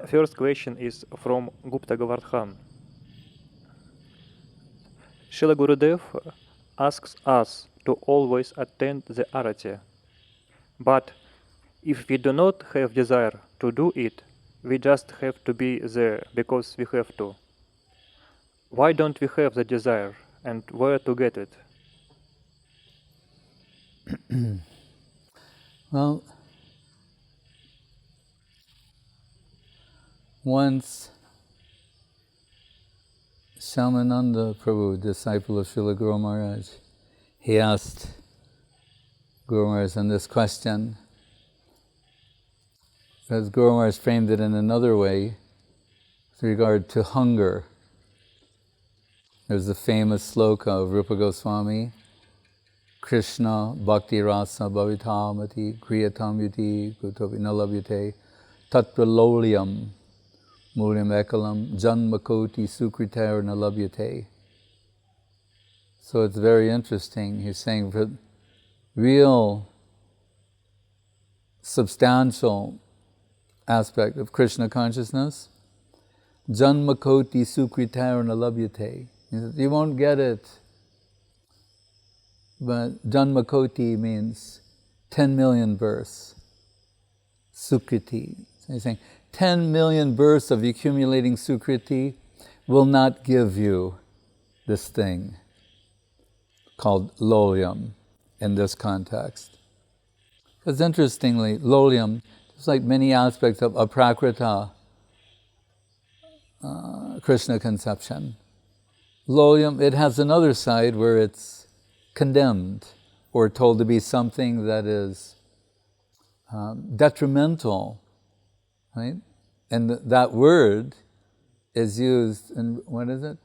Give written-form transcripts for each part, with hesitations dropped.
First question is from Gupta Govardhan. Srila Gurudev asks us to always attend the arati. But if we do not have desire to do it, we just have to be there because we have to. Why don't we have the desire and where to get it? Well, once Shamananda Prabhu, disciple of Srila Guru Maharaj, he asked Guru Maharaj on this question, because Guru Maharaj framed it in another way with regard to hunger. There's the famous sloka of Rupa Goswami, Krishna Bhakti Rasa Bhavitamati Kriyatam Yuti Kutopi Nalabhyate Tatra Lolyam Mulyam Ekalam Janmakoti Sukritar Nalabhyate. So it's very interesting. He's saying for real substantial aspect of Krishna consciousness, Janmakoti Sukritar Nalabhyate. You won't get it. But Janmakoti means 10 million births. Sukriti. So he's saying 10 million births of accumulating Sukriti will not give you this thing called Lolyam in this context. Because interestingly, Lolyam, just like many aspects of aprakrita Krishna conception, Lolyam, it has another side where it's condemned or told to be something that is detrimental, right? And that word is used in, what is it?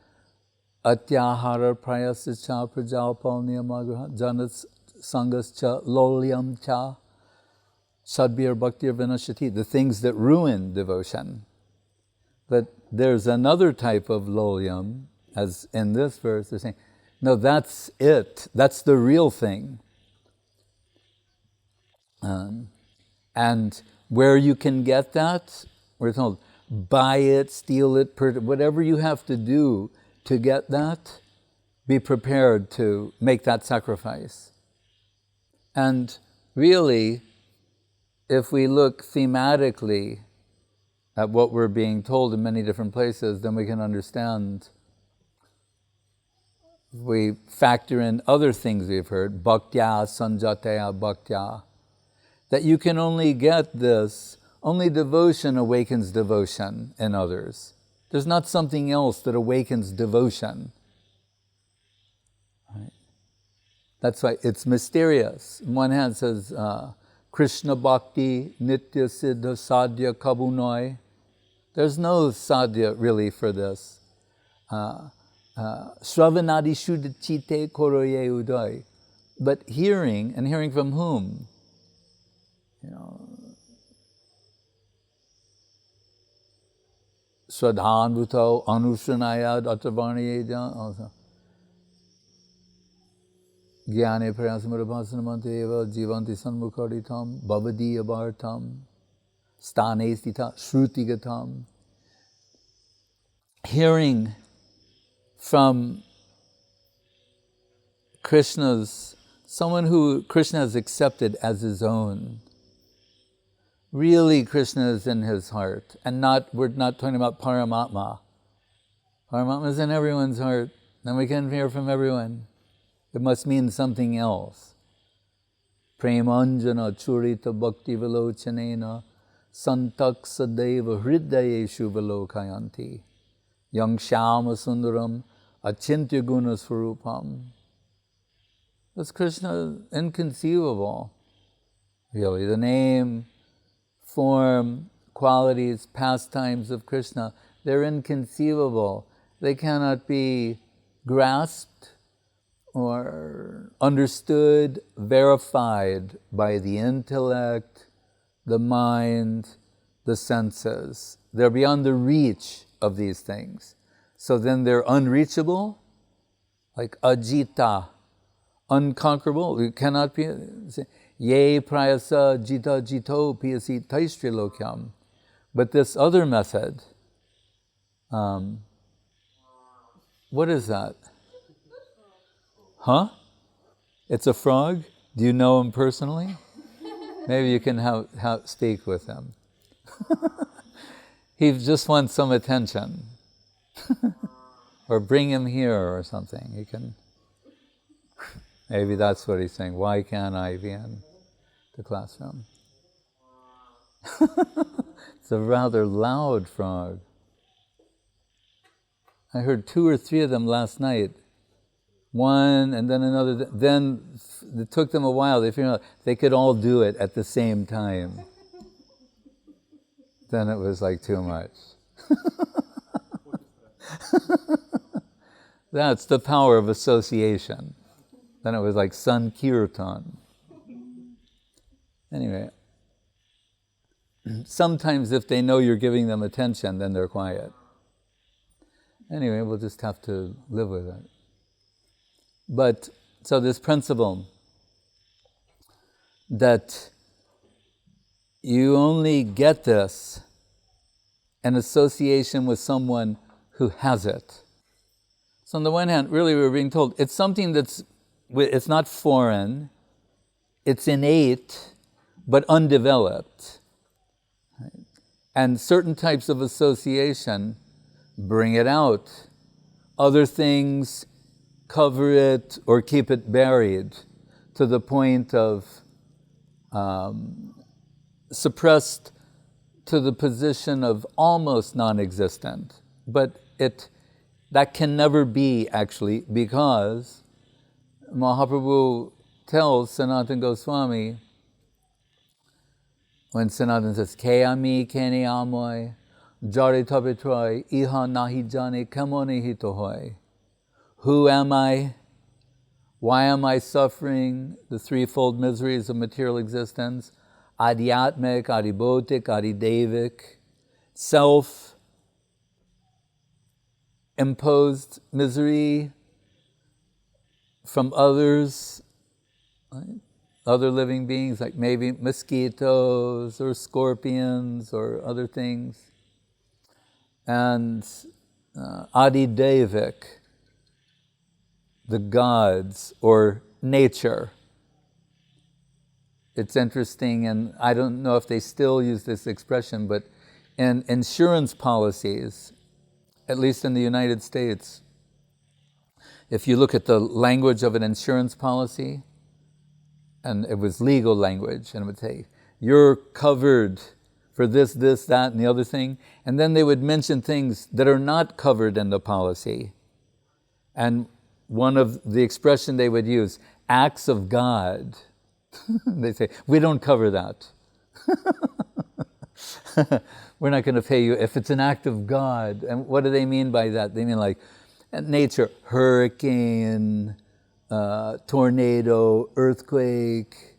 Atyahara prayascha prajalpal niyamagraha janat sangascha lolyam cha sadbhir bhaktir vinashati, the things that ruin devotion. But there's another type of lolyam, as in this verse, they're saying, no, that's it. That's the real thing. And where you can get that, we're told, buy it, steal it, whatever you have to do to get that, be prepared to make that sacrifice. And really, if we look thematically at what we're being told in many different places, then we can understand. We factor in other things we've heard, bhaktya, sanjataya bhaktya, that you can only get this, only devotion awakens devotion in others. There's not something else that awakens devotion. Right? That's why it's mysterious. On one hand it says, Krishna Bhakti Nitya Siddha Sadhya Kabunoi. There's no sadhya really for this. Shravanadi Shuddha Chite Koroye Uday. But hearing, and hearing from whom? Swadhanvuto Anushanayad Atavarniyeja. Gyane Prayasamurabhasanamanteva Jivanti Sanmukharitam Bhavadiya Bhartam Stane Stita Shrutigatam. Hearing from someone who Krishna has accepted as his own. Really, Krishna is in his heart, and we're not talking about Paramatma. Paramatma is in everyone's heart, and we can hear from everyone. It must mean something else. Premanjana churita bhakti vilochanena santak sadeva hridayeshu vilokayanti yang shama sundaram achintya guna swarupam. That's Krishna, inconceivable. Really, the name, form, qualities, pastimes of Krishna, they're inconceivable. They cannot be grasped or understood, verified by the intellect, the mind, the senses. They're beyond the reach of these things. So then they're unreachable, like ajita, unconquerable. It cannot be. Ye prayasa jita jito piyasi taistrilokyam. But this other method, what is that? Huh? It's a frog? Do you know him personally? Maybe you can speak with him. He just wants some attention. Or bring him here or something. You can. Maybe that's what he's saying. Why can't I be in the classroom? It's a rather loud frog. I heard 2 or 3 of them last night. One and then another. Then it took them a while. They figured out they could all do it at the same time. Then it was like too much. That's the power of association. Then it was like Sankirtan. Anyway, sometimes if they know you're giving them attention, then they're quiet. Anyway, we'll just have to live with it. But, so this principle that you only get this in association with someone who has it. So on the one hand, really we're being told, it's something it's not foreign, it's innate, but undeveloped. Right? And certain types of association bring it out. Other things cover it or keep it buried to the point of suppressed to the position of almost non-existent. But that can never be, actually, because Mahaprabhu tells Sanatana Goswami, when Sanatana says, Kayami kene amoy, jare tabetroy, iha nahi jane kamone hito hoy. Who am I? Why am I suffering the threefold miseries of material existence? Adhyatmic, adibhotik, adidevic, self-imposed misery from others, right? Other living beings, like maybe mosquitoes or scorpions or other things. And adidevic, the gods or nature. It's interesting, and I don't know if they still use this expression, but in insurance policies, at least in the United States, if you look at the language of an insurance policy, and it was legal language, and it would say, you're covered for this, that, and the other thing, and then they would mention things that are not covered in the policy. And one of the expression they would use, acts of God. They say, we don't cover that. We're not going to pay you if it's an act of God. And what do they mean by that? They mean like nature, hurricane, tornado, earthquake,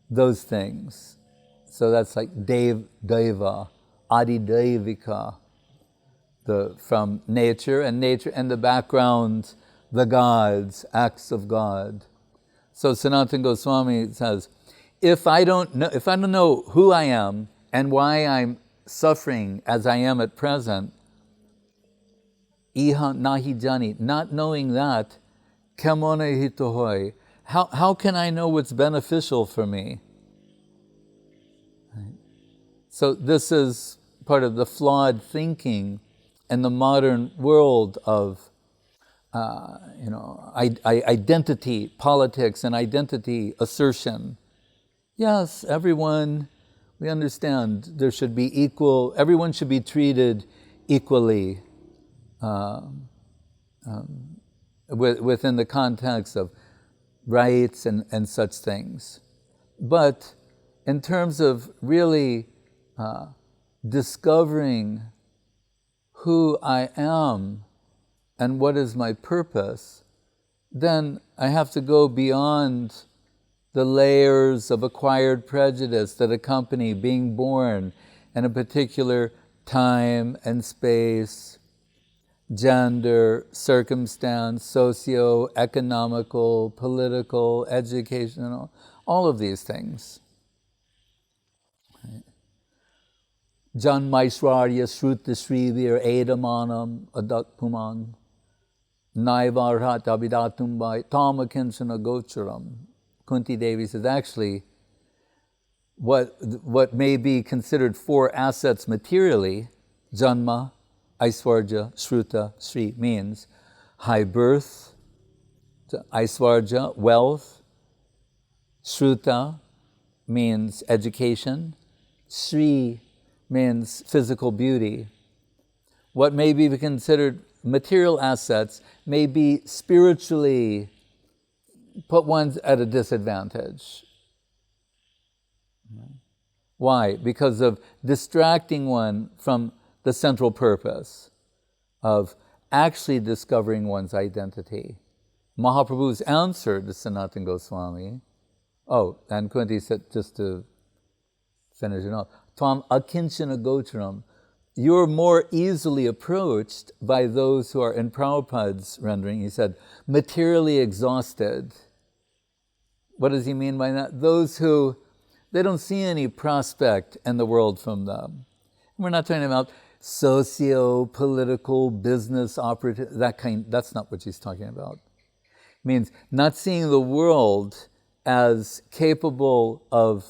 those things. So that's like deva, adidevika, from nature and the background, the gods, acts of God. So Sanatana Goswami says, if I don't know who I am and why I'm suffering as I am at present, iha nahi jani, not knowing that, kamone hitohoi, how can I know what's beneficial for me? Right. So this is part of the flawed thinking in the modern world of identity politics and identity assertion. Yes, everyone, we understand there should be equal, everyone should be treated equally within the context of rights and such things. But in terms of really discovering who I am and what is my purpose, then I have to go beyond the layers of acquired prejudice that accompany being born in a particular time and space, gender, circumstance, socio-economical, political, educational, all of these things. Right. Janmaishwarya Shruta Srivir Edamanam Adatpuman Naivarhat Abidatumbai Tamakinsana Gocharam. Kunti Devi says, actually, what may be considered four assets materially, Janma, Aishwarja, Shruta, Sri, means high birth, Aishwarja, wealth, Shruta means education, Sri means physical beauty. What may be considered material assets may be spiritually put one at a disadvantage. Why? Because of distracting one from the central purpose of actually discovering one's identity. Mahaprabhu's answer to Sanatana Goswami, and Kunti said, just to finish it off, Tvam akinchana gocharam, you're more easily approached by those who are, in Prabhupada's rendering, he said, materially exhausted. What does he mean by that? Those who, they don't see any prospect in the world from them. We're not talking about socio-political, business, operative, that's not what he's talking about. It means not seeing the world as capable of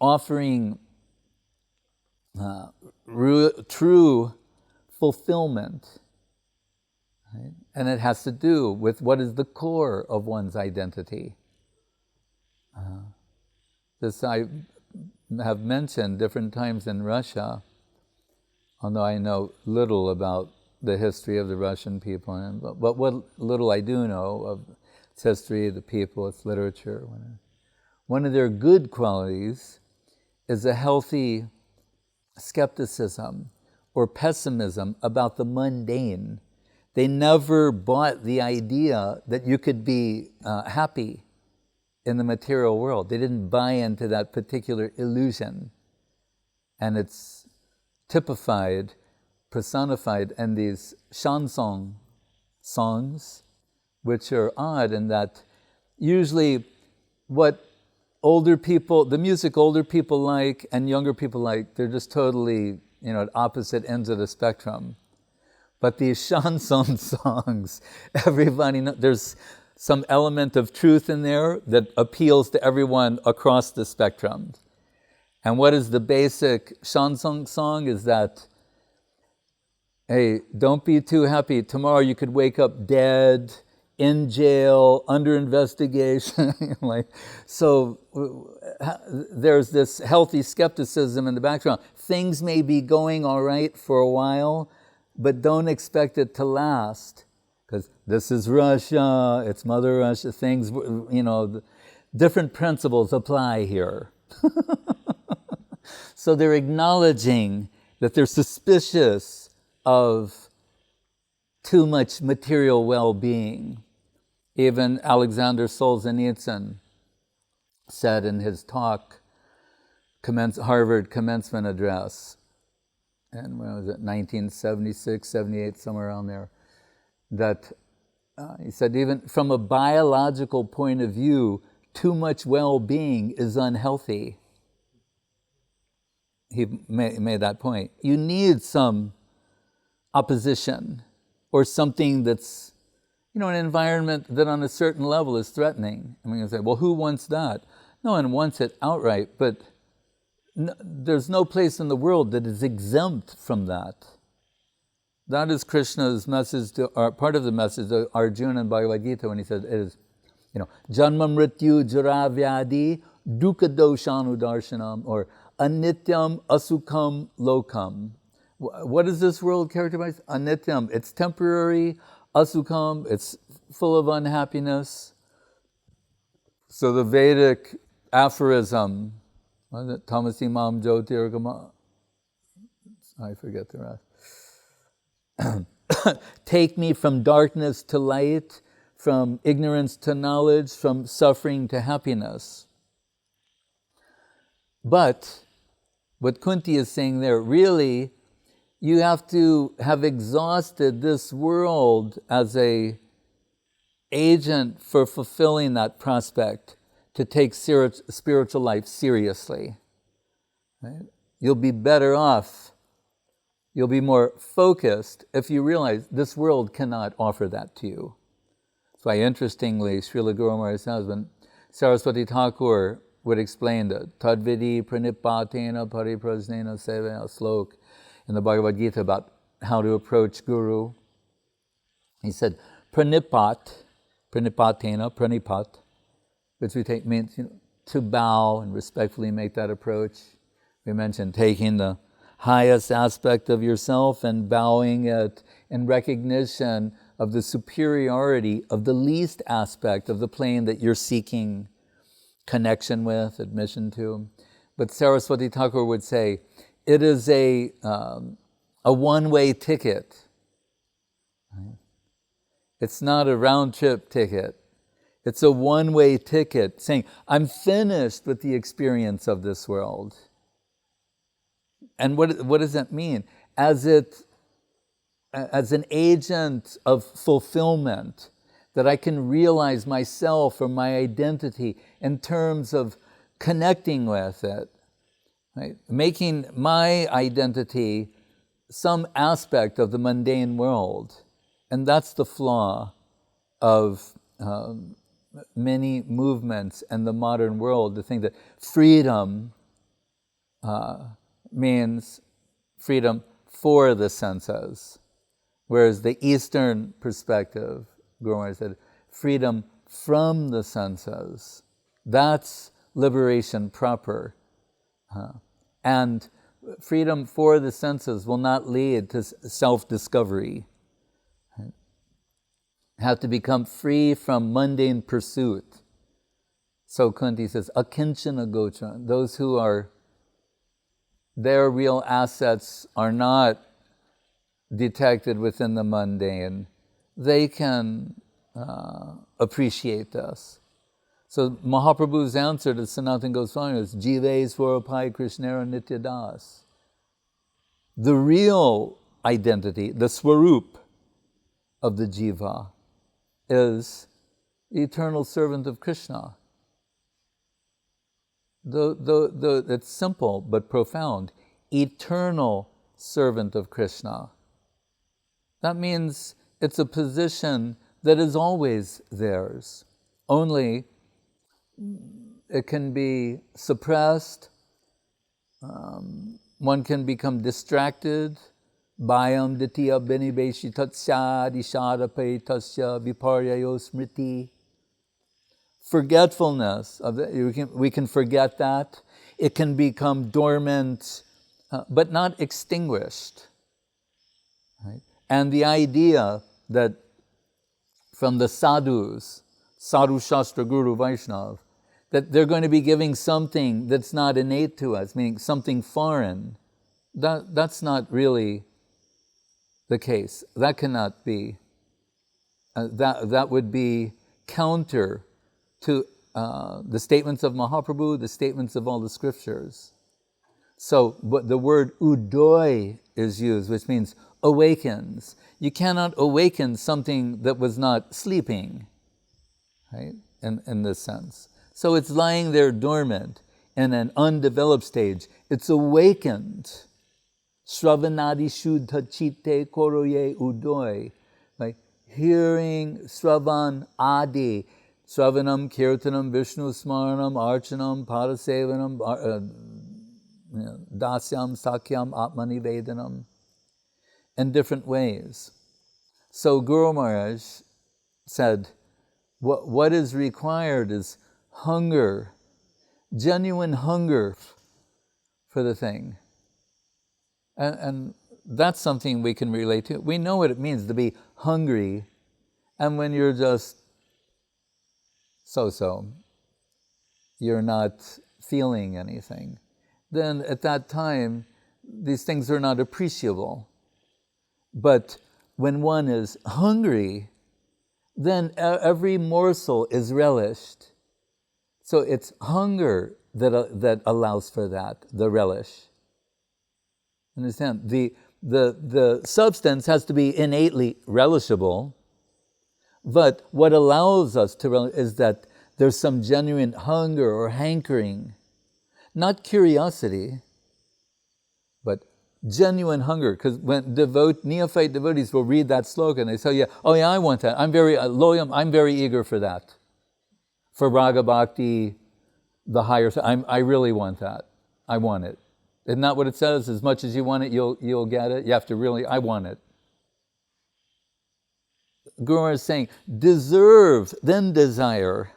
offering true fulfillment. Right? And it has to do with what is the core of one's identity. This I have mentioned different times in Russia, although I know little about the history of the Russian people, but what little I do know of its history, the people, its literature. One of their good qualities is a healthy skepticism or pessimism about the mundane. They never bought the idea that you could be happy in the material world. They didn't buy into that particular illusion. And it's typified, personified in these chanson songs, which are odd in that usually what older people, the music older people like and younger people like, they're just totally, at opposite ends of the spectrum. But these chanson songs, everybody knows, there's some element of truth in there that appeals to everyone across the spectrum. And what is the basic chanson song is that, hey, don't be too happy. Tomorrow you could wake up dead, in jail, under investigation. So there's this healthy skepticism in the background. Things may be going all right for a while, but don't expect it to last. Because this is Russia, it's Mother Russia, things, different principles apply here. So they're acknowledging that they're suspicious of too much material well-being. Even Alexander Solzhenitsyn said in his talk, Harvard commencement address, and when was it, 1976, 78, somewhere around there, that he said even from a biological point of view, too much well-being is unhealthy. He made that point. You need some opposition or something that's, an environment that on a certain level is threatening. I mean, you say, well, who wants that? No one wants it outright, but there's no place in the world that is exempt from that. That is Krishna's message to, or part of the message to Arjuna in Bhagavad Gita when he said it is, Janma Mrityu Jara Vyadi Dukkha Doshanu Darshanam, or Anityam Asukam Lokam. What is this world characterized? Anityam, it's temporary. Asukam, it's full of unhappiness. So the Vedic aphorism, what is it? Tamasi Mam Jyotirgama. I forget the rest. Take me from darkness to light, from ignorance to knowledge, from suffering to happiness. But what Kunti is saying there, really, you have to have exhausted this world as a agent for fulfilling that prospect to take spiritual life seriously. Right? you'll be better off, you'll be more focused if you realize this world cannot offer that to you. That's why, interestingly, Srila Guru Maharaj's husband, Saraswati Thakur, would explain the Tadvidi Pranipatena Pariprasnena Seva slok in the Bhagavad Gita about how to approach Guru. He said, Pranipat, Pranipat, which we take means to bow and respectfully make that approach. We mentioned taking the highest aspect of yourself and bowing it in recognition of the superiority of the least aspect of the plane that you're seeking connection with, admission to. But Saraswati Thakur would say, it is a one-way ticket. It's not a round-trip ticket. It's a one-way ticket saying, I'm finished with the experience of this world. And what does that mean? As an agent of fulfillment, that I can realize myself or my identity in terms of connecting with it, right? Making my identity some aspect of the mundane world. And that's the flaw of many movements in the modern world, to think that freedom means freedom for the senses. Whereas the Eastern perspective, Guru Maharaj said, freedom from the senses. That's liberation proper. And freedom for the senses will not lead to self-discovery. Have to become free from mundane pursuit. So Kunti says, akinchana gochana, those who are, their real assets are not detected within the mundane, they can appreciate this. So Mahaprabhu's answer to Sanatana Goswami is, Jive Svarapai Krishnera Nityadas. The real identity, the swarup of the jiva, is the eternal servant of Krishna. It's simple but profound. Eternal servant of Krishna. That means it's a position that is always theirs. Only it can be suppressed. One can become distracted. Bayam ditya benibeshi tatsya dishadape tasya viparyayo smriti. Forgetfulness, we can forget that. It can become dormant, but not extinguished. Right? And the idea that from the sadhus, sadhu shastra guru Vaishnav, that they're going to be giving something that's not innate to us, meaning something foreign, that's not really the case. That cannot be. That would be counter to the statements of Mahaprabhu, the statements of all the scriptures. So, but the word udoy is used, which means awakens. You cannot awaken something that was not sleeping, right? In this sense. So it's lying there dormant in an undeveloped stage. It's awakened. Shravanadi shuddha chitte koroye udoy. Like hearing Shravan adi. Shravanam, Kirtanam, Vishnu Smaranam, Archanam, Padasevanam, Dasyam, Sakyam, Atmani Vedanam, in different ways. So Guru Maharaj said, what is required is hunger, genuine hunger for the thing. And that's something we can relate to. We know what it means to be hungry, and when you're just so-so, you're not feeling anything, then at that time, these things are not appreciable. But when one is hungry, then every morsel is relished. So it's hunger that allows for that, the relish. Understand? The substance has to be innately relishable, but what allows us to relish is that there's some genuine hunger or hankering, not curiosity, genuine hunger. Because when neophyte devotees will read that sloka and they say, yeah, I want that. I'm very eager for that. For Raga Bhakti, the higher, I really want that. I want it. Isn't that what it says? As much as you want it, you'll get it. You have to really, I want it. Guru Maharaj is saying, deserve, then desire.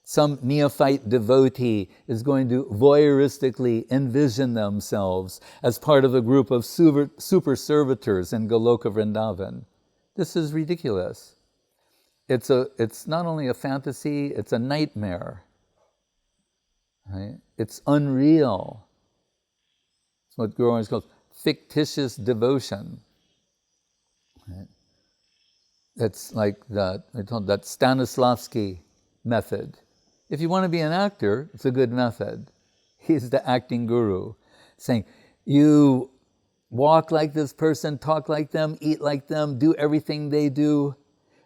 Some neophyte devotee is going to voyeuristically envision themselves as part of a group of super servitors in Goloka Vrindavan. This is ridiculous. It's not only a fantasy, it's a nightmare. Right? It's unreal. It's what Guru Maharaj calls fictitious devotion. Right? It's like that Stanislavski method. If you want to be an actor, it's a good method. He's the acting guru, saying, you walk like this person, talk like them, eat like them, do everything they do,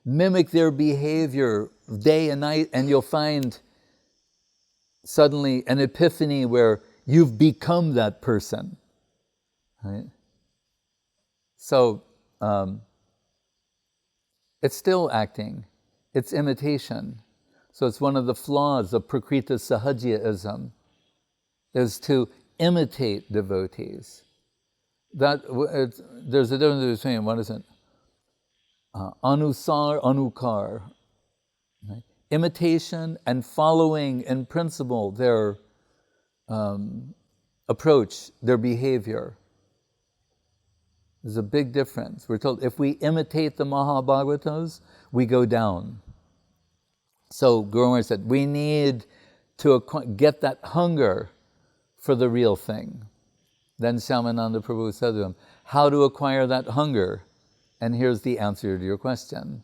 mimic their behavior day and night, and you'll find suddenly an epiphany where you've become that person. Right? So, it's still acting. It's imitation. So it's one of the flaws of Prakrita Sahajyaism, is to imitate devotees. There's a difference between, what is it? Anusar, anukar. Right? Imitation and following in principle their approach, their behavior. There's a big difference. We're told if we imitate the Mahabhagavatas, we go down. So Guru Maharaj said, we need to get that hunger for the real thing. Then Shyamananda Prabhu said to him, how to acquire that hunger? And here's the answer to your question.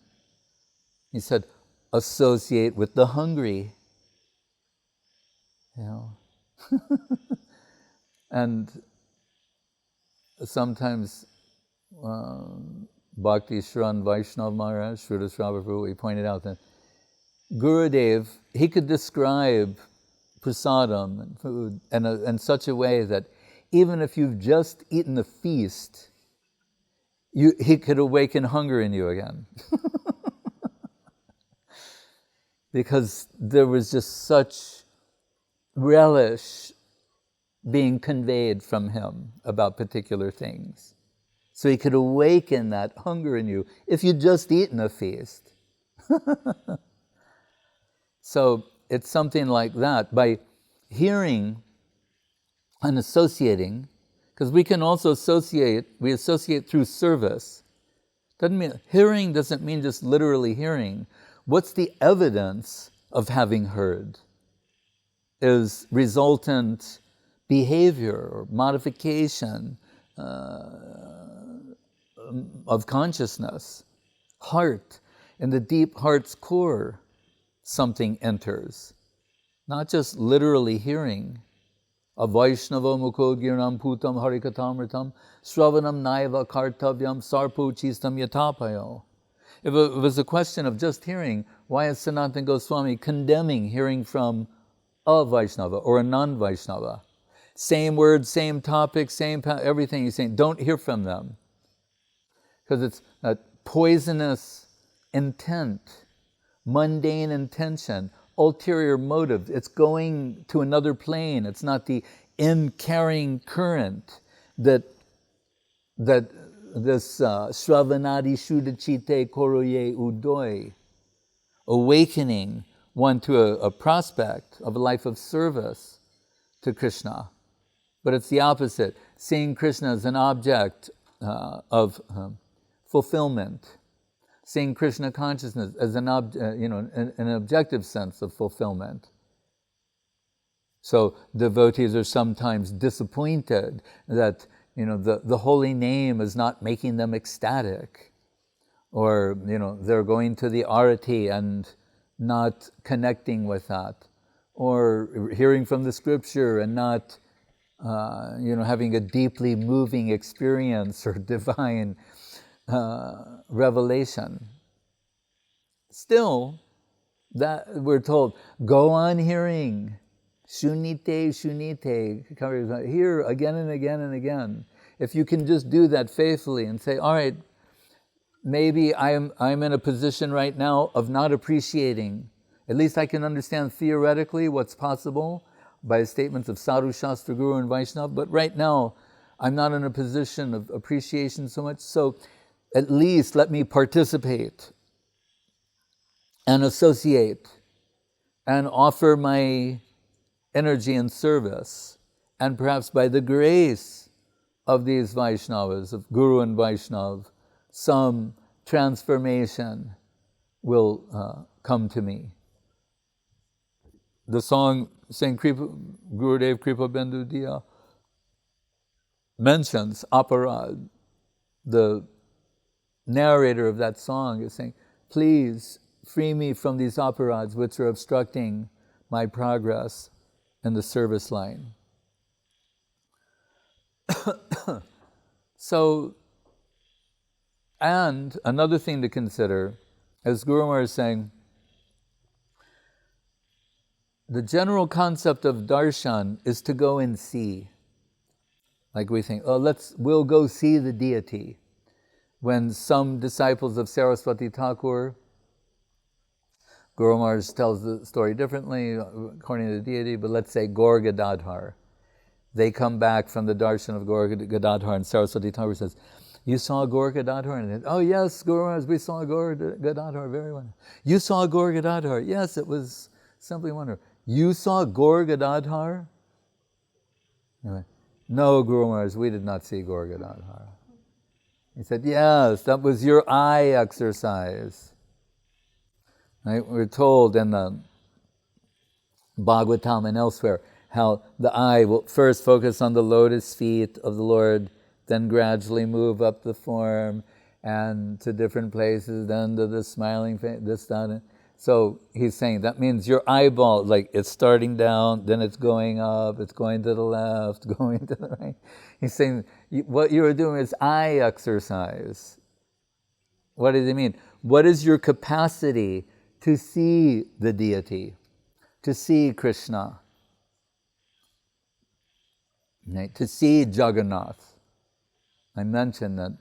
He said, associate with the hungry. You know? And sometimes Bhakti Shran Vaishnav Maharaj, Srila Prabhu, he pointed out that Gurudev, he could describe prasadam and food in such a way that even if you've just eaten a feast, he could awaken hunger in you again. Because there was just such relish being conveyed from him about particular things. So he could awaken that hunger in you if you'd just eaten a feast. So it's something like that. By hearing and associating, because we can also we associate through service. Hearing doesn't mean just literally hearing. What's the evidence of having heard? Is resultant behavior or modification of consciousness. Heart, in the deep heart's core, something enters. Not just literally hearing. Avaishnava mukhodgiranam putam harikatamritam sravanam naiva kartavyam sarpo chistam yatapayo. If it was a question of just hearing, why is Sanatana Goswami condemning hearing from a Vaishnava or a non-Vaishnava? Same words, same topic, everything he's saying. Don't hear from them. Because it's a poisonous intent, mundane intention, ulterior motive. It's going to another plane. It's not the in-carrying current that this Shravanadi Shudachite Koroye Udoy, awakening one to a prospect of a life of service to Krishna. But it's the opposite, seeing Krishna as an object of fulfillment, seeing Krishna consciousness as an objective sense of fulfillment. So devotees are sometimes disappointed that the holy name is not making them ecstatic, or they're going to the arati and not connecting with that, or hearing from the scripture and not having a deeply moving experience or divine revelation. Still, that we're told, go on hearing, Shunite, here again and again and again. If you can just do that faithfully and say, all right, maybe I'm in a position right now of not appreciating. At least I can understand theoretically what's possible by statements of Sadhu, Shastra, Guru, and Vaishnava, but right now I'm not in a position of appreciation so much, so at least let me participate and associate and offer my energy and service, and perhaps by the grace of these Vaishnavas, of Guru and Vaishnav, some transformation will come to me. The song saying Gurudev Kripa Bindu Diya mentions aparad. The narrator of that song is saying, please free me from these aparads which are obstructing my progress in the service line. So, and another thing to consider, as Guru Maharaj is saying, the general concept of darshan is to go and see. Like we think, we'll go see the deity. When some disciples of Saraswati Thakur, Guru Maharaj tells the story differently according to the deity, but let's say Gaur Gadadhar. They come back from the darshan of Gaur Gadadhar, and Saraswati Thakur says, you saw Gaur Gadadhar? And oh yes, Guru Maharaj, we saw Gaur Gadadhar very well. You saw Gaur Gadadhar? Yes, it was simply wonderful. You saw Gaur Gadadhar? Anyway, no, Guru Maharaj, we did not see Gaur Gadadhar. He said, yes, that was your eye exercise. Right? We're told in the Bhagavatam and elsewhere how the eye will first focus on the lotus feet of the Lord, then gradually move up the form and to different places, then to the smiling face, this, that. So he's saying that means your eyeball, like it's starting down, then it's going up, it's going to the left, going to the right. He's saying what you are doing is eye exercise. What does he mean? What is your capacity to see the deity, to see Krishna, right? To see Jagannath? I mentioned that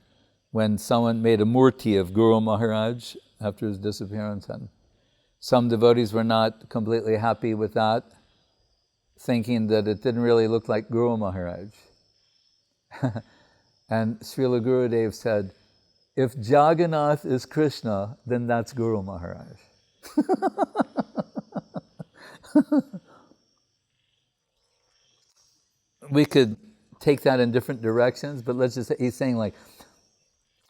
when someone made a murti of Guru Maharaj after his disappearance, and some devotees were not completely happy with that, thinking that it didn't really look like Guru Maharaj. And Srila Gurudev said, if Jagannath is Krishna, then that's Guru Maharaj. We could take that in different directions, but let's just say, he's saying like,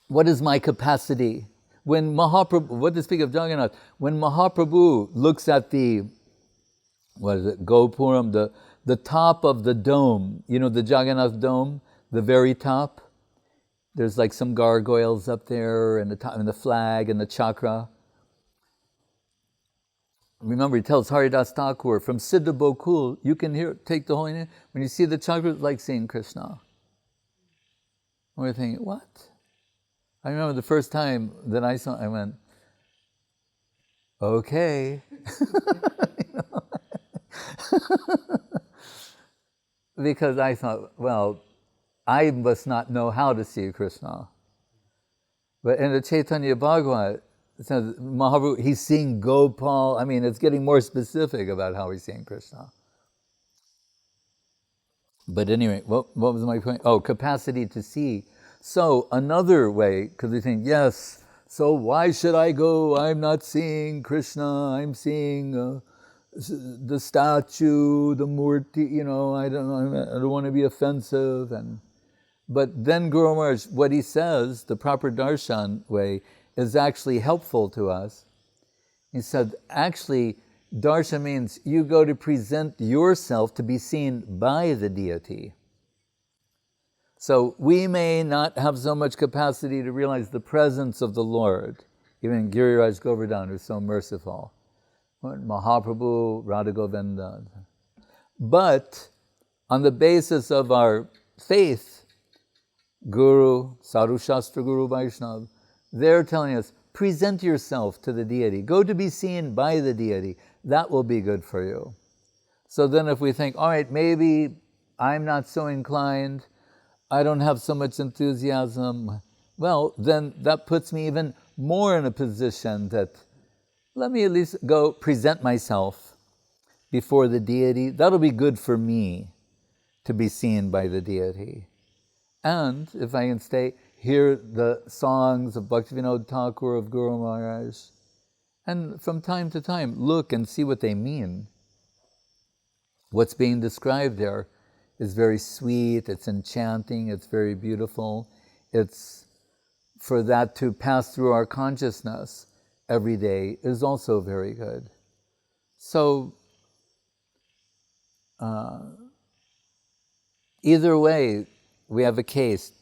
what is my capacity? When Mahaprabhu, what to speak of Jagannath, when Mahaprabhu looks at the, Gopuram, the top of the dome, you know, the Jagannath dome, the very top, there's like some gargoyles up there, and the top, and the flag, and the chakra. Remember, he tells Haridas Thakur, from Siddha Bokul, you can take the holy name. When you see the chakra, it's like seeing Krishna. And we're thinking, what? I remember the first time that I saw, I went, okay. Because I thought, well, I must not know how to see Krishna. But in the Chaitanya Bhagavat, it says Mahaprabhu, he's seeing Gopal. I mean, it's getting more specific about how he's seeing Krishna. But anyway, what was my point? Oh, capacity to see. So another way, because we think, yes, so why should I go? I'm not seeing Krishna, I'm seeing the statue, the murti, you know, I don't want to be offensive. But then Guru Maharaj, what he says, the proper darshan way, is actually helpful to us. He said, actually, darshan means you go to present yourself to be seen by the deity. So we may not have so much capacity to realize the presence of the Lord, even Giriraj Govardhan, who's so merciful, Mahaprabhu, Radha Govinda. But on the basis of our faith, Guru, Sadhu Shastra, Guru, Vaishnava, they're telling us, present yourself to the deity. Go to be seen by the deity. That will be good for you. So then if we think, all right, maybe I'm not so inclined, I don't have so much enthusiasm, well, then that puts me even more in a position that let me at least go present myself before the deity. That'll be good for me to be seen by the deity. And if I can stay, hear the songs of Bhaktivinoda Thakur, of Guru Maharaj, and from time to time look and see what they mean. What's being described there is very sweet, it's enchanting, it's very beautiful. It's for that to pass through our consciousness every day is also very good. So either way, we have a case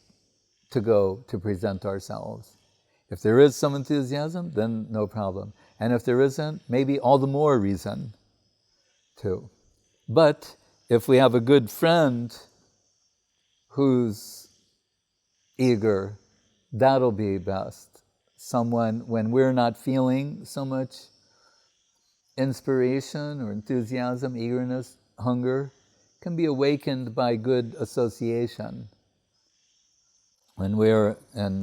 to go to present ourselves. If there is some enthusiasm, then no problem. And if there isn't, maybe all the more reason to. But if we have a good friend who's eager, that'll be best. Someone, when we're not feeling so much inspiration or enthusiasm, eagerness, hunger, can be awakened by good association. When we're on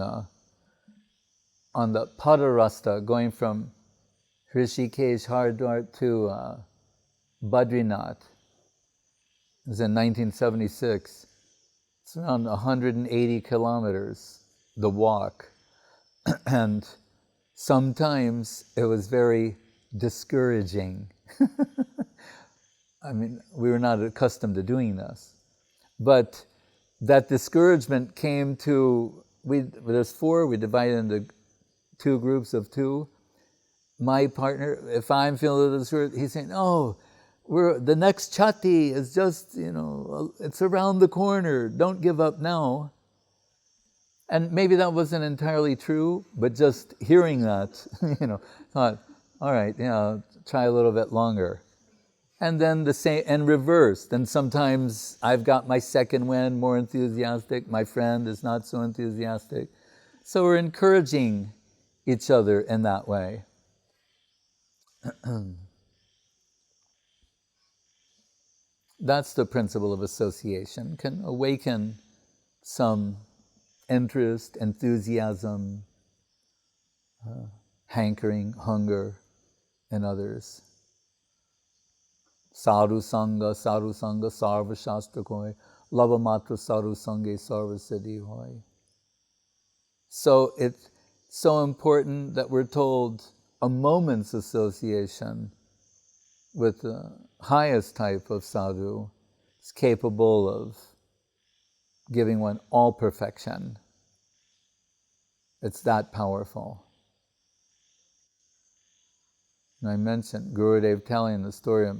the Padarasta, going from Rishikesh, Haridwar to Badrinath, it was in 1976. It's around 180 kilometers, the walk. And sometimes it was very discouraging. I mean, we were not accustomed to doing this. But that discouragement came to, there's four, we divided into two groups of two. My partner, if I'm feeling discouraged, he's saying, oh, the next chati is just, it's around the corner, don't give up now. And maybe that wasn't entirely true, but just hearing that, thought, all right, try a little bit longer. And then the same, and reversed. And sometimes I've got my second wind, more enthusiastic, my friend is not so enthusiastic. So we're encouraging each other in that way. That's the principle of association, can awaken some interest, enthusiasm, hankering, hunger in others. Sadhu Sangha, Sarva Shastra Koi, Lava Matra Sadhu Sangha, Sarva Siddhi Hoi. So it's so important that we're told a moment's association with the highest type of sadhu is capable of giving one all perfection. It's that powerful. And I mentioned Gurudev telling the story of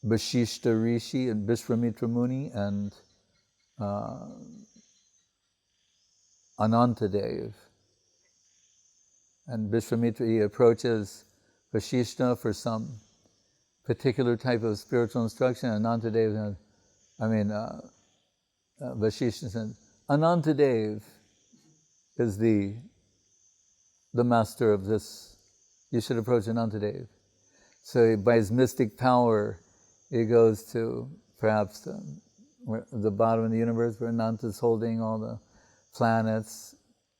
Vashishta Rishi and Vishwamitra Muni and Anantadev. And Vishwamitra, he approaches Vashishta for some particular type of spiritual instruction. Anantadev, Vashishta said, Anantadev is the master of this. You should approach Anantadev. So by his mystic power, he goes to perhaps the bottom of the universe where Ananta is holding all the planets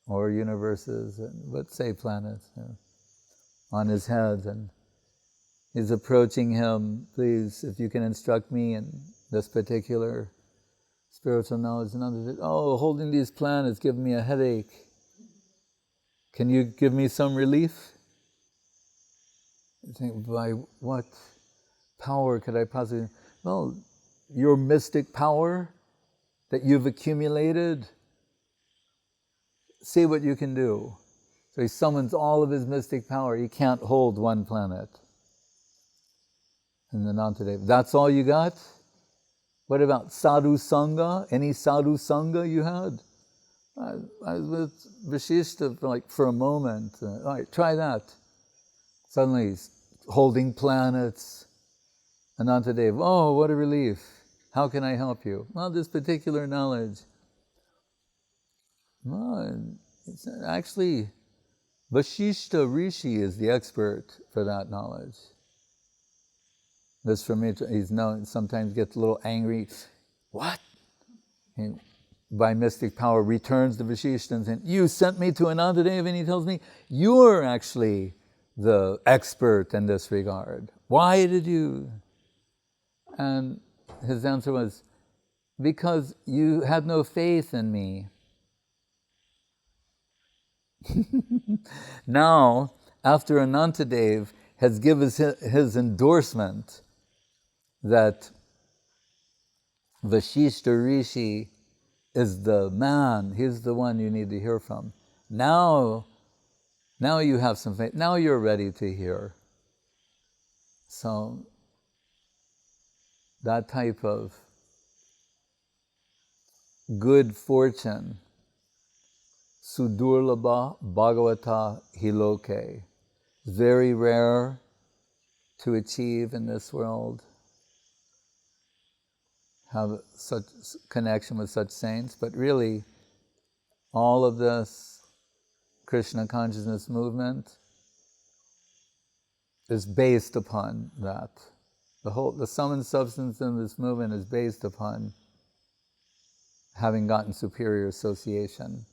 or universes, let's say planets, on his head. And he's approaching him, please, if you can instruct me in this particular spiritual knowledge. And Ananta said, oh, holding these planets gives me a headache. Can you give me some relief? You think, by what power could I possibly? Well, your mystic power that you've accumulated, see what you can do. So he summons all of his mystic power. He can't hold one planet. And then on today, that's all you got? What about sadhu sangha? Any sadhu sangha you had? I was with Vashishta for a moment. All right, try that. Suddenly he's holding planets. Anantadev, oh, what a relief. How can I help you? Well, this particular knowledge. Well, it's actually, Vashishta Rishi is the expert for that knowledge. He's known, sometimes gets a little angry. What? He, by mystic power, returns to Vashishta and says, you sent me to Anantadeva, and he tells me, you're actually the expert in this regard. Why did you? And his answer was, because you had no faith in me. Now, after Anantadev has given his endorsement that Vashishta Rishi is the man, he's the one you need to hear from. Now you have some faith. Now you're ready to hear. So that type of good fortune, sudurlabha bhagavata hiloke, very rare to achieve in this world. Have such connection with such saints, but really all of this Krishna consciousness movement is based upon that. The sum and substance in this movement is based upon having gotten superior association.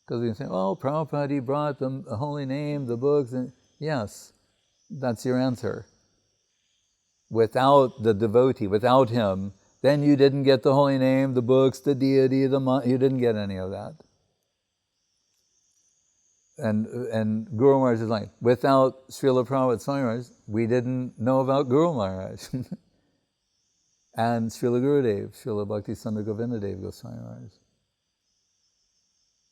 Because we say, oh, Prabhupada, he brought the holy name, the books, and yes, that's your answer. Without the devotee, without him, then you didn't get the holy name, the books, the deity, you didn't get any of that. And Guru Maharaj is like, without Srila Prabhupada Swami Maharaj, we didn't know about Guru Maharaj. And Srila Gurudev, Srila Bhakti Sundar Govindadev Goswami Maharaj.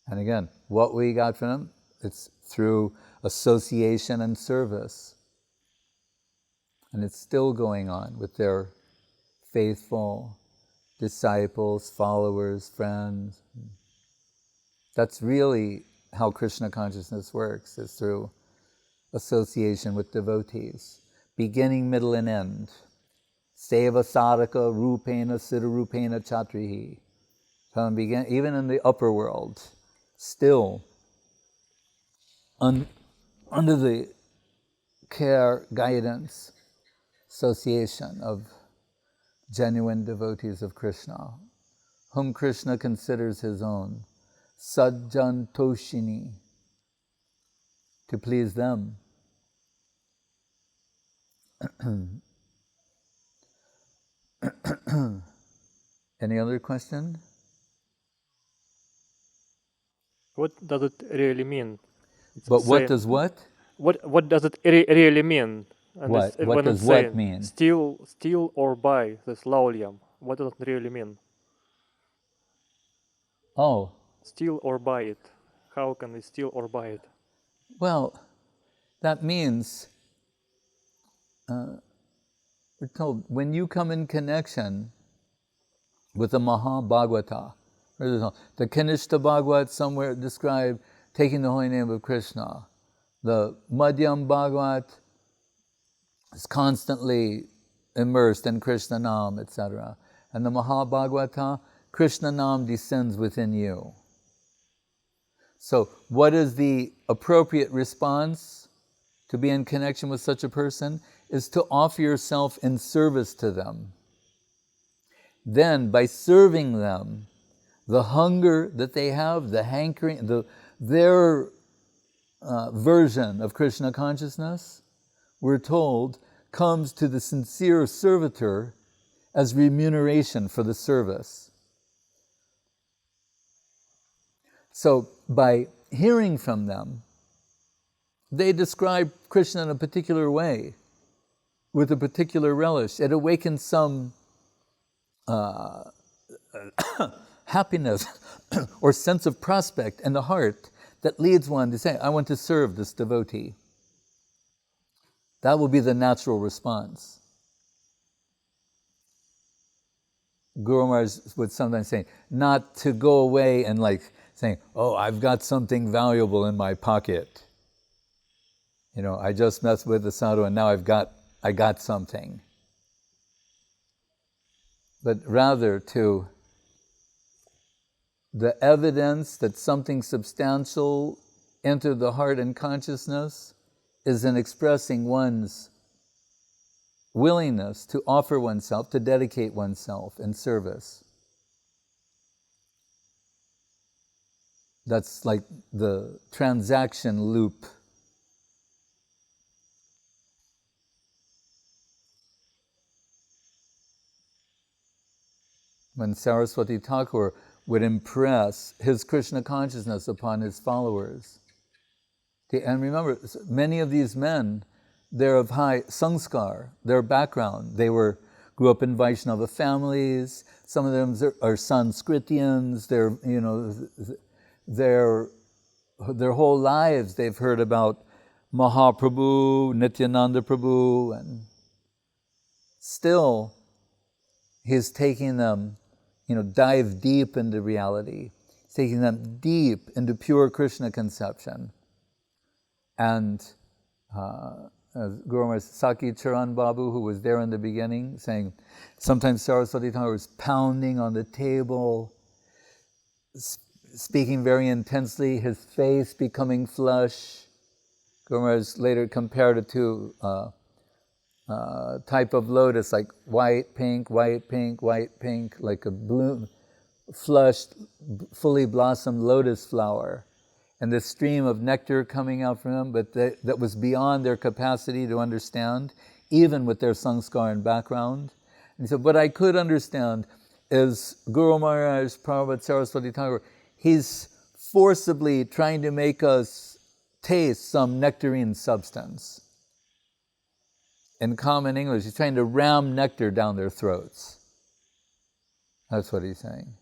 And again, what we got from them, it's through association and service. And it's still going on with their faithful disciples, followers, friends. That's really how Krishna consciousness works, is through association with devotees. Beginning, middle, and end. Seva sadhaka rupena siddharupena chatrihi. From begin, even in the upper world, still under the care, guidance, association of genuine devotees of Krishna, whom Krishna considers his own, sajjantoshini, to please them. Any other question? What does it really mean? But what does what? What does it really mean? And What? What when does it's what saying, mean? Steal or buy this laulyam. What does it really mean? Oh. Steal or buy it. How can we steal or buy it? Well, that means, we're told, when you come in connection with the Mahabhagavata, the Kanishta Bhagavat somewhere described taking the holy name of Krishna. The Madhyam Bhagavat is constantly immersed in Krishna Nam, etc. And the Mahabhagavata, Krishna Nam descends within you. So what is the appropriate response to be in connection with such a person? Is to offer yourself in service to them. Then, by serving them, the hunger that they have, the hankering, their version of Krishna consciousness, we're told, comes to the sincere servitor as remuneration for the service. So, by hearing from them, they describe Krishna in a particular way, with a particular relish. It awakens some happiness or sense of prospect in the heart that leads one to say, I want to serve this devotee. That will be the natural response. Guru Maharaj would sometimes say, not to go away and saying, oh, I've got something valuable in my pocket. I just messed with the sadhu and now I got something. But rather to the evidence that something substantial entered the heart and consciousness is in expressing one's willingness to offer oneself, to dedicate oneself in service. That's like the transaction loop. When Saraswati Thakur would impress his Krishna consciousness upon his followers. And remember, many of these men, they're of high sanskar, their background. They grew up in Vaishnava families. Some of them are Sanskritians. Their whole lives they've heard about Mahaprabhu, Nityananda Prabhu, and still he's taking them, dive deep into reality. He's taking them deep into pure Krishna conception. And Guru Maharaj Saki Charan Babu, who was there in the beginning, saying, sometimes Saraswati Thakur was pounding on the table, speaking very intensely, his face becoming flush. Guru Maharaj later compared it to type of lotus, like white, pink, white, pink, white, pink, like a bloom, flushed, fully blossomed lotus flower. And this stream of nectar coming out from them, but that was beyond their capacity to understand, even with their sanskar and background. And he said, what I could understand is Guru Maharaj, Prabhupada Saraswati Thakur, he's forcibly trying to make us taste some nectarine substance. In common English, he's trying to ram nectar down their throats. That's what he's saying.